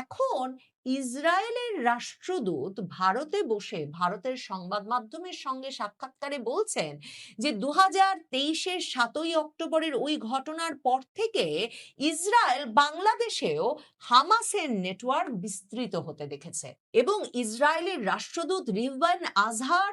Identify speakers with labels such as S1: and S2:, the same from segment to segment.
S1: এখন ইসরায়েলের রাষ্ট্রদূত ভারতে বসে ভারতের সংবাদ মাধ্যমের সঙ্গে সাক্ষাৎকারে বলছেন যে 2023-এর 7ই অক্টোবরের ওই ঘটনার পর থেকে ইসরায়েল বাংলাদেশেও হামাসের নেটওয়ার্ক বিস্তৃত হতে দেখেছে। এবং ইসরায়েলের রাষ্ট্রদূত রিভন আজহার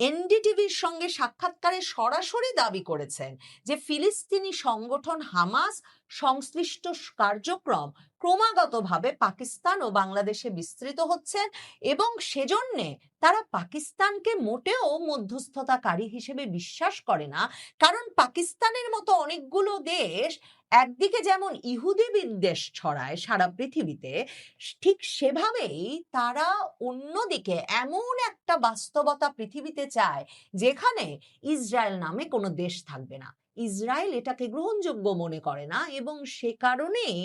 S1: এনডিটিভির সঙ্গে সাক্ষাৎকারে সরাসরি দাবি করেছেন যে ফিলিস্তিনি সংগঠন হামাস সংশ্লিষ্ট কার্যক্রম ক্রমাগতভাবে পাকিস্তান ও বাংলাদেশে বিস্তৃত হচ্ছে এবং সেজন্যে তারা পাকিস্তানকে মোটেও মধ্যস্থতাকারী হিসেবে বিশ্বাস করে না। কারণ পাকিস্তানের মতো অনেকগুলো দেশ একদিকে যেমন ইহুদি বিদ্বেষ ছড়ায় সারা পৃথিবীতে, ঠিক সেভাবেই তারা অন্যদিকে এমন একটা বাস্তবতা পৃথিবীতে চায় যেখানে ইসরায়েল নামে কোনো দেশ থাকবে না। ইসরায়েল এটাকে গ্রহণযোগ্য মনে করে না এবং সে কারণেই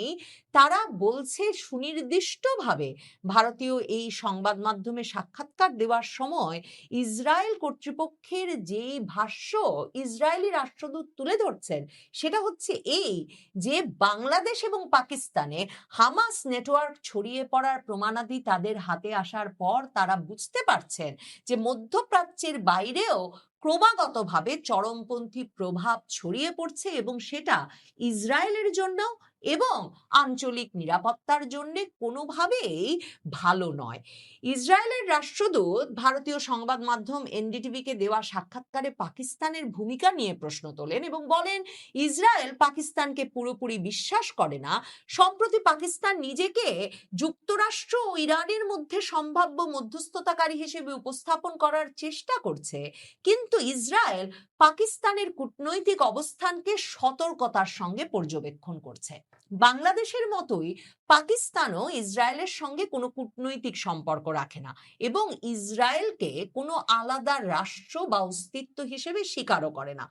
S1: তারা বলছে সুনির্দিষ্টভাবে ভারতীয় এই সংবাদ মাধ্যমে সাক্ষাৎকার দেওয়ার সময় ইসরায়েল কর্তৃপক্ষের যেই ভাষ্য ইসরায়েলি রাষ্ট্রদূত তুলে ধরছেন সেটা হচ্ছে এই যে বাংলাদেশ এবং পাকিস্তানে হামাস নেটওয়ার্ক ছড়িয়ে পড়ার প্রমাণাদি তাদের হাতে আসার পর তারা বুঝতে পারছেন যে মধ্যপ্রাচ্যের বাইরেও ক্রমাগতভাবে চরমপন্থী প্রভাব ছড়িয়ে পড়ছে এবং সেটা ইসরায়েলের জন্য এবং আঞ্চলিক নিরাপত্তার জন্য কোনোভাবেই ভালো নয়। ইসরায়েলের রাষ্ট্রদূত ভারতীয় সংবাদ মাধ্যম এনডিটিভিকে দেওয়া সাক্ষাৎকারে পাকিস্তানের ভূমিকা নিয়ে প্রশ্ন তোলেন এবং বলেন ইসরায়েল পাকিস্তানকে পুরোপুরি বিশ্বাস করে না। সম্প্রতি পাকিস্তান নিজেকে যুক্তরাষ্ট্র ও ইরানের মধ্যে সম্ভাব্য মধ্যস্থতাকারী হিসেবে উপস্থাপন করার চেষ্টা করছে, কিন্তু ইসরায়েল পাকিস্তানের কূটনৈতিক অবস্থানকে সতর্কতার সঙ্গে পর্যবেক্ষণ করছে। বাংলাদেশের মতোই পাকিস্তানও ইসরায়েলের সঙ্গে কোনো কূটনৈতিক সম্পর্ক রাখে না এবং ইসরায়েলকে কোনো আলাদা রাষ্ট্র বা অস্তিত্ব হিসেবে স্বীকারও করে না।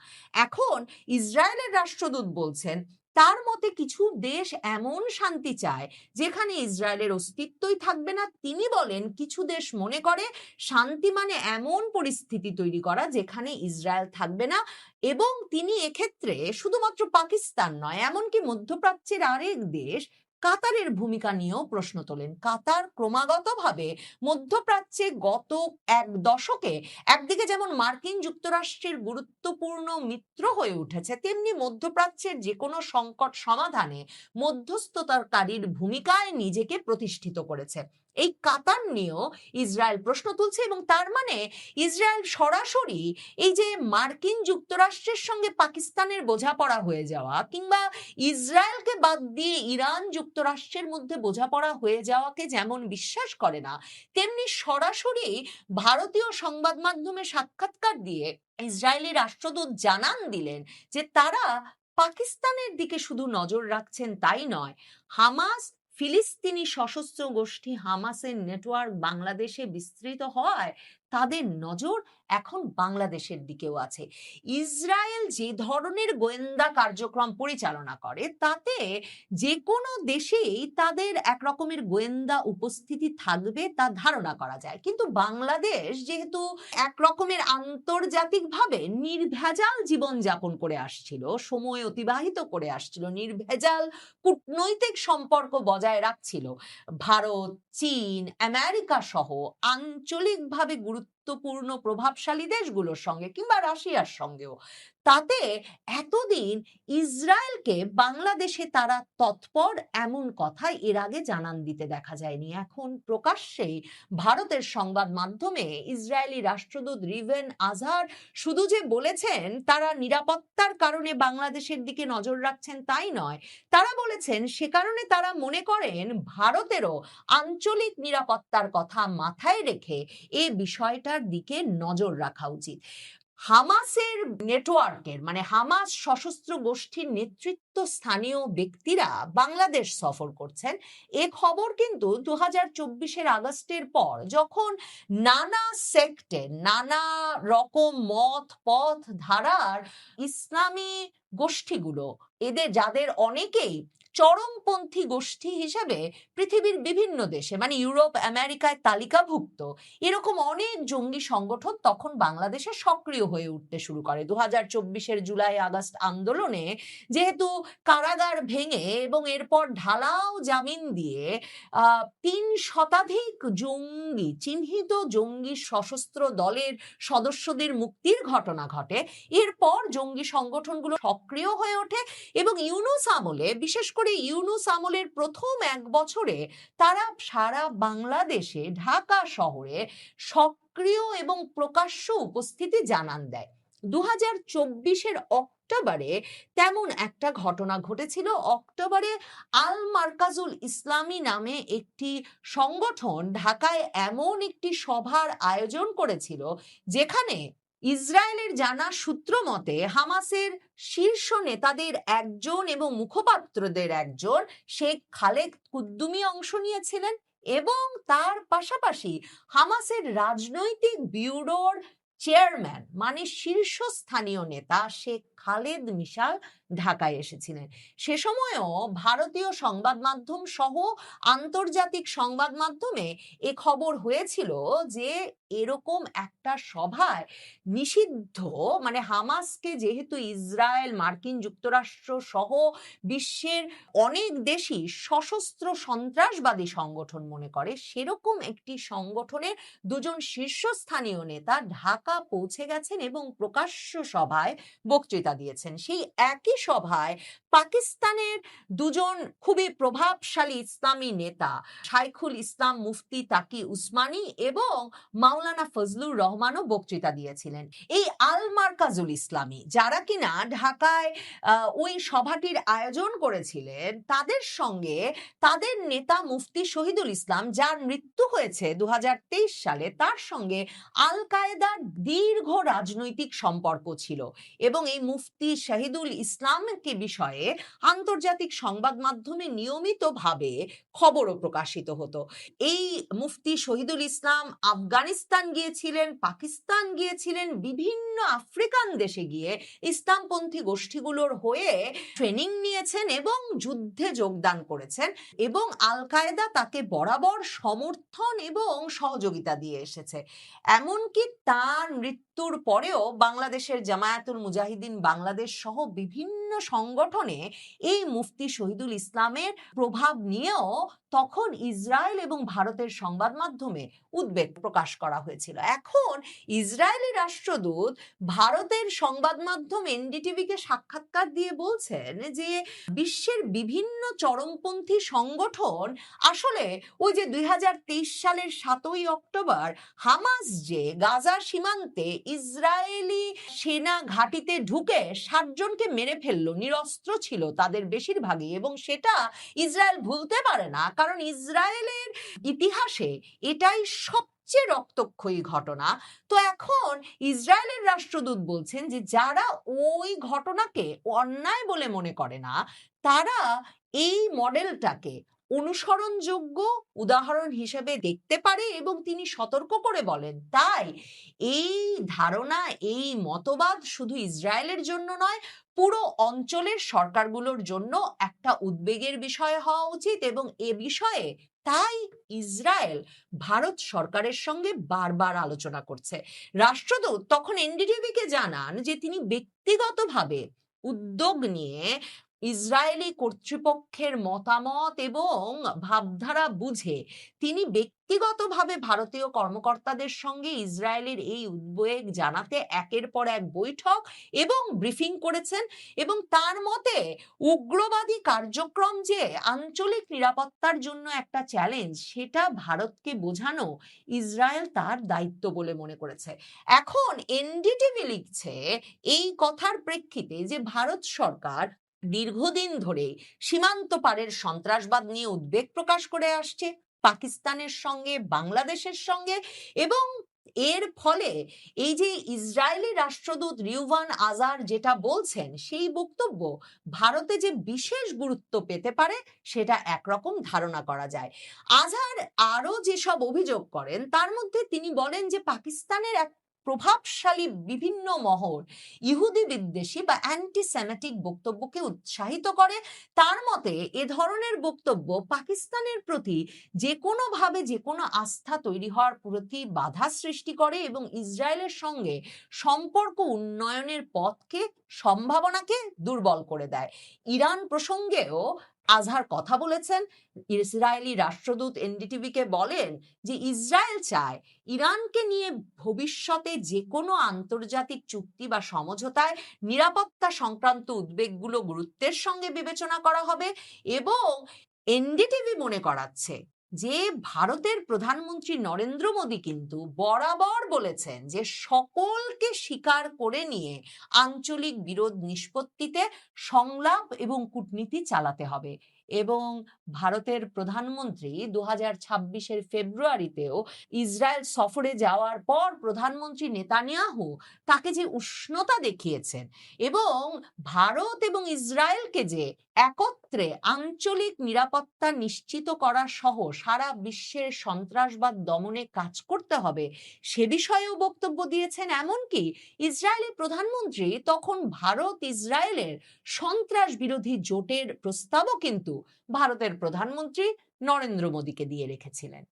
S1: এখন ইসরায়েলের রাষ্ট্রদূত বলছেন তার মতে কিছু দেশ এমন শান্তি চায় যেখানে ইসরায়েলের অস্তিত্বই থাকবে না। তিনি বলেন কিছু দেশ মনে করে শান্তি মানে এমন পরিস্থিতি তৈরি করা যেখানে ইসরায়েল থাকবে না এবং তিনি এক্ষেত্রে শুধুমাত্র পাকিস্তান নয় এমনকি মধ্যপ্রাচ্যের আরেক দেশ কাতারের ভূমিকা নিয়েও প্রশ্ন তোলেন। কাতার ক্রমাগতভাবে মধ্যপ্রাচ্যে গত এক দশকে একদিকে যেমন মার্কিন যুক্তরাষ্ট্রের গুরুত্বপূর্ণ মিত্র হয়ে উঠেছে, তেমনি মধ্যপ্রাচ্যের যে কোনো সংকট সমাধানে মধ্যস্থতাকারীর ভূমিকায় নিজেকে প্রতিষ্ঠিত করেছে। এই কাতার নিয়েও ইসরায়েল প্রশ্ন তুলছে এবং তার মানে ইসরায়েল সরাসরি এই যে মার্কিন যুক্তরাষ্ট্রের সঙ্গে পাকিস্তানের বোঝাপড়া হয়ে যাওয়া কিংবা ইসরায়েলকে বাদ দিয়ে ইরান যুক্তরাষ্ট্রের মধ্যে বোঝাপড়া হয়ে যাওয়াকে যেমন বিশ্বাস করে না, তেমনি সরাসরি ভারতীয় সংবাদ মাধ্যমে সাক্ষাৎকার দিয়ে ইসরায়েলি রাষ্ট্রদূত জানান দিলেন যে তারা পাকিস্তানের দিকে শুধু নজর রাখছেন তাই নয়, হামাস ফিলিস্তিনি সশস্ত্র গোষ্ঠী হামাসের নেটওয়ার্ক বাংলাদেশে বিস্তৃত হওয়ায় তাদের নজর এখন বাংলাদেশের দিকেও আছে। ইসরায়েল যে ধরনের গোয়েন্দা কার্যক্রম পরিচালনা করে তাতে যে কোনো দেশেই তাদের এক রকমের গোয়েন্দা উপস্থিতি থাকবে তা ধারণা করা যায়, কিন্তু বাংলাদেশ যেহেতু এক রকমের আন্তর্জাতিকভাবে নির্ভেজাল জীবনযাপন করে আসছিল, সময় অতিবাহিত করে আসছিল, নির্ভেজাল কূটনৈতিক সম্পর্ক বজায় রাখছিল ভারত, চীন, আমেরিকা সহ আঞ্চলিকভাবে গুরুত্বপূর্ণ প্রভাবশালী দেশগুলোর সঙ্গে কিংবা রাশিয়ার সঙ্গেও, তাতে এতদিন ইসরায়েলকে বাংলাদেশে তারা তৎপর এমন কথা এর আগে জানান দিতে দেখা যায়নি। এখন প্রকাশ্যেই ভারতের সংবাদ মাধ্যমে ইসরায়েলি রাষ্ট্রদূত রিভেন আজহার শুধু যে বলেছেন তারা নিরাপত্তার কারণে বাংলাদেশের দিকে নজর রাখছেন তাই নয়, তারা বলেছেন সে কারণে তারা মনে করেন ভারতেরও আঞ্চলিক নিরাপত্তার কথা মাথায় রেখে এই বিষয়টার দিকে নজর রাখা উচিত। হামাসের নেটওয়ার্কের মানে হামাস সশস্ত্র গোষ্ঠীর নেতৃত্ব স্থানীয় ব্যক্তিরা বাংলাদেশ সফর করছেন এ খবর কিন্তু 2024-এর আগস্টের পর যখন নানা সেক্টে নানা রকম মত পথ ধারার ইসলামী গোষ্ঠীগুলো, এদের যাদের অনেকেই চরমপন্থী গোষ্ঠী হিসেবে পৃথিবীর বিভিন্ন দেশে মানে ইউরোপ আমেরিকায় তালিকাভুক্ত এরকম অনেক জঙ্গি সংগঠন তখন বাংলাদেশে সক্রিয় হয়ে উঠতে শুরু করে। 2024-এর জুলাই আগস্ট আন্দোলনে যেহেতু কারাগার ভেঙে এবং এরপর ঢালাও জামিন দিয়ে 3 শতাধিক জঙ্গি চিহ্নিত জঙ্গি সশস্ত্র দলের সদস্যদের মুক্তির ঘটনা ঘটে। এরপর জঙ্গি সংগঠনগুলো সক্রিয় হয়ে ওঠে এবং ইউনূস আমলে, বিশেষ করে ইউনূস আমলের প্রথম 1 বছরে তারা সারা বাংলাদেশে ঢাকা শহরে সক্রিয় এবং প্রকাশ্য উপস্থিতি জানান দেয়। 2024-এর অক্টোবরে তেমন একটা ঘটনা ঘটেছিল। অক্টোবরে আল মার্কাজুল ইসলামী নামে একটি সংগঠন ঢাকায় এমন একটি সভার আয়োজন করেছিল যেখানে ইসরায়েলের জানা সূত্র মতে হামাসের শীর্ষ নেতাদের একজন এবং মুখপাত্রদের একজন শেখ খালেদ কুদ্দুমি অংশ নিয়েছিলেন এবং তার পাশাপাশি হামাসের রাজনৈতিক ব্যুরোর চেয়ারম্যান মানে শীর্ষস্থানীয় নেতা শেখ খালেদ মিশাল ঢাকায় এসেছিলেন। সে সময়ও ভারতীয় সংবাদ মাধ্যম সহ আন্তর্জাতিক সংবাদ মাধ্যমে এ খবর হয়েছিল যে এরকম একটা সভায় নিষিদ্ধ মানে হামাসকে যেহেতু ইসরায়েল, মার্কিন যুক্তরাষ্ট্র সহ বিশ্বের অনেক দেশই সশস্ত্র সন্ত্রাসবাদী সংগঠন মনে করে, সেরকম একটি সংগঠনের 2জন শীর্ষস্থানীয় নেতা ঢাকা পৌঁছে গেছেন এবং প্রকাশ্য সভায় বক্তৃতা দিয়েছেন। সেই একই সভায় পাকিস্তানের 2জন খুবই প্রভাবশালী ইসলামী নেতা শাইখুল ইসলাম মুফতি তাকি উসমানী এবং মাওলানা ফজলুর রহমানও বক্তৃতা দিয়েছিলেন। এই আল মার্কাজুল ইসলামী যারা কিনা ঢাকায় ওই সভাটির আয়োজন করেছিলেন, তাদের সঙ্গে তাদের নেতা মুফতি শহীদুল ইসলাম যার মৃত্যু হয়েছে 2023 সালে, তার সঙ্গে আল কায়েদার দীর্ঘ রাজনৈতিক সম্পর্ক ছিল এবং এই মুফতি শহীদুল ইসলামকে বিষয়ে আন্তর্জাতিক সংবাদ মাধ্যমে নিয়মিতভাবে খবরও প্রকাশিত হতো। এই মুফতি শহীদুল ইসলাম আফগানিস্তান গিয়েছিলেন, পাকিস্তান গিয়েছিলেন, বিভিন্ন আফ্রিকান দেশে গিয়ে ইসলামপন্থী গোষ্ঠীগুলোর হয়ে ট্রেনিং নিয়েছেন এবং যুদ্ধে যোগদান করেছেন এবং আল কায়েদা তাকে বরাবর সমর্থন এবং সহযোগিতা দিয়ে এসেছে। এমনকি তার মৃত্যুর পরেও বাংলাদেশের জামায়াতুল মুজাহিদিন বাংলাদেশ সহ বিভিন্ন সংগঠনে এই মুফতি শহীদুল ইসলামের প্রভাব নিয়েও তখন ইসরায়েল এবং ভারতের সংবাদ মাধ্যমে উদ্বেগ প্রকাশ করা হয়েছিল। এখন ইসরায়েলি রাষ্ট্রদূত ভারতের সংবাদ মাধ্যম এনডিটিভিকে সাক্ষাৎকার দিয়ে বলছেন যে বিশ্বের বিভিন্ন চরমপন্থী সংগঠন আসলে ওই যে 2023 সালের 7ই অক্টোবর হামাস যে গাজা সীমান্তে ইসরায়েলি সেনা ঘাঁটিতে ঢুকে 60 জনকে মেরে ফেললো, নিরস্ত্র ছিল তাদের বেশিরভাগই, এবং সেটা ইসরায়েল ভুলতে পারে না কারণ ইসরায়েলের ইতিহাসে এটাই সবচেয়ে রক্তক্ষয়ী ঘটনা। তো এখন ইসরায়েলের রাষ্ট্রদূত বলছেন যে যারা ওই ঘটনাকে অন্যায় বলে মনে করে না তারা এই মডেলটাকে অনুসরণযোগ্য উদাহরণ হিসেবে দেখতে পারে এবং তিনি সতর্ক করে বলেন তাই এই ধারণা, এই মতবাদ শুধু ইসরায়েলের জন্য নয়, পুরো অঞ্চলের সরকারগুলোর জন্য একটা উদ্বেগের বিষয় হওয়া উচিত এবং এ বিষয়ে তাই ইসরায়েল ভারত সরকারের সঙ্গে বারবার আলোচনা করছে। রাষ্ট্রদূত তখন এনডিটিভিকে জানান যে তিনি ব্যক্তিগতভাবে উদ্যোগ নিয়ে ইসরায়েলি কর্তৃপক্ষের মতামত এবং ভাবধারা বুঝে তিনি ব্যক্তিগতভাবে ভারতীয় কর্মকর্তাদের সঙ্গে ইসরায়েলের এই উদ্বেগ জানাতে একের পর এক বৈঠক এবং ব্রিফিং করেছেন এবং তার মতে উগ্রবাদী কার্যক্রম যে আঞ্চলিক নিরাপত্তার জন্য একটা চ্যালেঞ্জ সেটা ভারতকে বোঝানো ইসরায়েল তার দায়িত্ব বলে মনে করেছে। এখন এনডিটিভি লিখছে এই কথার প্রেক্ষিতে যে ভারত সরকার দীর্ঘদিন ধরে সীমান্ত পারের সন্ত্রাসবাদ নিয়ে উদ্বেগ প্রকাশ করে আসছে পাকিস্তানের সঙ্গে, বাংলাদেশের সঙ্গে, এবং এর ফলে এই যে ইসরায়েলি রাষ্ট্রদূত রিউভান আজার যেটা বলছেন সেই বক্তব্য ভারতে যে বিশেষ গুরুত্ব পেতে পারে সেটা একরকম ধারণা করা যায়। আজার আরো যেসব অভিযোগ করেন তার মধ্যে তিনি বলেন যে পাকিস্তানের প্রভাবশালী বিভিন্ন মহল ইহুদি বিদ্বেষী বা অ্যান্টি সেমেটিক বক্তব্যকে উৎসাহিত করে। তার মতে এ ধরনের বক্তব্য পাকিস্তানের প্রতি যে কোনোভাবে যে কোনো আস্থা তৈরি হওয়ার প্রতি বাধা সৃষ্টি করে এবং ইসরায়েলের সঙ্গে সম্পর্ক উন্নয়নের পথকে সম্ভাবনাকে দুর্বল করে দেয়। ইরান প্রসঙ্গেও আজহার কথা বলেছেন। ইসরায়েলি রাষ্ট্রদূত এনডিটিভিকে বলেন যে ইসরায়েল চায় ইরানকে নিয়ে ভবিষ্যতে যে কোনো আন্তর্জাতিক চুক্তি বা সমঝোতায় নিরাপত্তা সংক্রান্ত উদ্বেগগুলো গুরুত্বের সঙ্গে বিবেচনা করা হবে। এবং এনডিটিভি মনে করাচ্ছে যে ভারতের প্রধানমন্ত্রী নরেন্দ্র মোদী কিন্তু বরাবর বলেছেন যে সকলকে স্বীকার করে নিয়ে আঞ্চলিক বিরোধ নিষ্পত্তিতে সংলাপ এবং কূটনীতি চালাতে হবে। এবং ভারতের প্রধানমন্ত্রী 2026-এর ফেব্রুয়ারিতেও ইসরায়েল সফরে যাওয়ার পর প্রধানমন্ত্রী নেতানিয়াহু তাকে যে উষ্ণতা দেখিয়েছেন এবং ভারত এবং ইসরায়েলকে যে একত্রে আঞ্চলিক নিরাপত্তা নিশ্চিত করা সহ সারা বিশ্বের সন্ত্রাসবাদ দমনে কাজ করতে হবে সে বিষয়েও বক্তব্য দিয়েছেন। এমনকি ইসরায়েলি প্রধানমন্ত্রী তখন ভারত ইসরায়েলের সন্ত্রাস বিরোধী জোটের প্রস্তাবও কিন্তু ভারতের প্রধানমন্ত্রী নরেন্দ্র মোদীকে দিয়ে রেখেছিলেন।